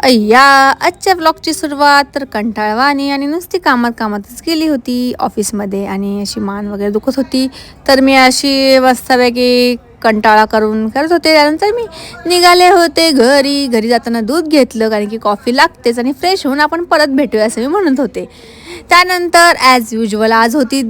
अय्या आजच्या व्लॉगची सुरुवात तर कंटाळवाणी आणि नुसती कामातच केली होती ऑफिसमध्ये आणि अशी मान वगैरे दुखत होती. तर मी अशी मस्तपैकी कंटाळा करून करत होते. त्यानंतर मी निघाले होते घरी जाताना दूध घेतलं कारण की कॉफी लागतेच आणि फ्रेश होऊन आपण परत भेटूया असं मी म्हणत होते. त्यानंतर ॲज युजल आज होती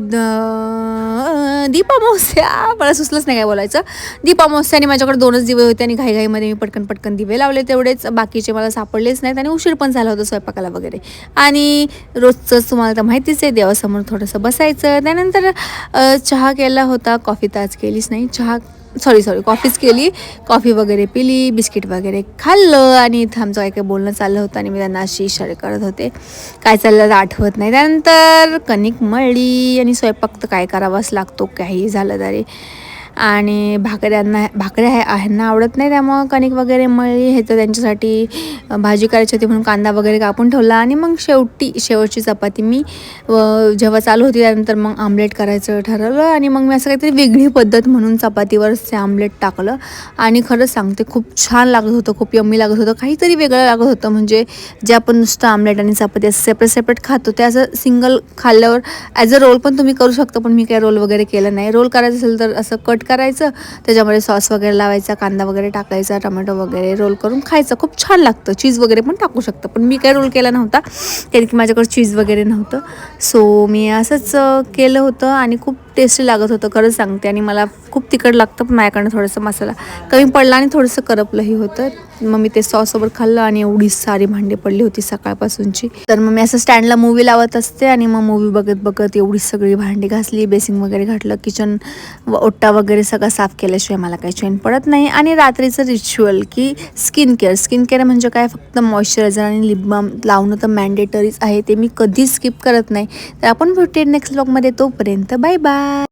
दीपामावस्या. मला सुचलंच नाही काय बोलायचं. दीपामावस्या आणि माझ्याकडे 2च दिवे होते आणि घाईघाईमध्ये मी पटकन दिवे लावले. तेवढेच बाकीचे मला सापडलेच नाहीत आणि उशीर पण झाला होता स्वयंपाकाला वगैरे. आणि रोजचंच तुम्हाला तर माहितीच आहे, देवासमोर थोडंसं बसायचं. त्यानंतर चहा केला होता. कॉफी तर आज केलीच नाही. सॉरी कॉफीच केली. कॉफी वगैरे पिली, बिस्किट वगैरे खाल्लं आणि इथं आमचं काय बोलणं चाललं होतं आणि मी त्यांना अशी इशारे करत होते. काय चाललं आठवत नाही. त्यानंतर कणिक मळली आणि स्वयंपाक तर काय करावाच लागतो काहीही झालं तरी. आणि भाकऱ्या ह्यांना आवडत नाही, त्यामुळं कणिक वगैरे मळली. हे तर त्यांच्यासाठी भाजी करायची होती म्हणून कांदा वगैरे कापून ठेवला. आणि मग शेवटची चपाती मी जेव्हा चालू होती त्यानंतर मग आमलेट करायचं ठरवलं. आणि मग मी असं काहीतरी वेगळी पद्धत म्हणून चपातीवरच ते आमलेट टाकलं आणि खरंच सांगते खूप छान लागत होतं, खूप यम्मी लागत होतं. काहीतरी वेगळं लागत होतं. म्हणजे जे आपण नुसतं आमलेट आणि चपाती असं सेपरेट खातो ते असं सिंगल खाल्ल्यावर ॲज अ रोल पण तुम्ही करू शकता. पण मी काही रोल वगैरे केलं नाही. रोल करायचं असेल तर असं कट करायचं, त्याच्यामध्ये सॉस वगैरे लावायचा, कांदा वगैरे टाकायचा, टोमॅटो वगैरे रोल करून खायचं. खूप छान लागतं. चीज वगैरे पण टाकू शकतं, पण मी काही रोल केला नव्हता कारण की माझ्याकडे चीज वगैरे नव्हतं. सो मी असंच केलं होतं आणि खूप टेस्टी लागत होतं खरंच सांगते. आणि मला खूप तिखट लागतं, पण माझ्याकडनं थोडंसं मसाला कमी पडला आणि थोडंसं करपलंही होतं. मग मी ते सॉससोबत खाल्लं आणि एवढी सारी भांडी पडली होती सकाळपासूनची. तर मग मी असं स्टँडला मूवी लावत असते आणि मग मूवी बघत एवढी सगळी भांडी घासली, बेसिंग वगैरे घातलं, किचन ओट्टा वगैरे सगळं साफ केल्याशिवाय मला काही चैन पडत नाही. आणि रात्रीचं रिच्युअल की स्किन केअर म्हणजे काय, फक्त मॉइश्चरायझर आणि लिप बाम लावणं तर मॅन्डेटरीच आहे. ते मी कधीच स्किप करत नाही. तर आपण भेटूया नेक्स्ट व्लॉगमध्ये. तोपर्यंत बाय बाय.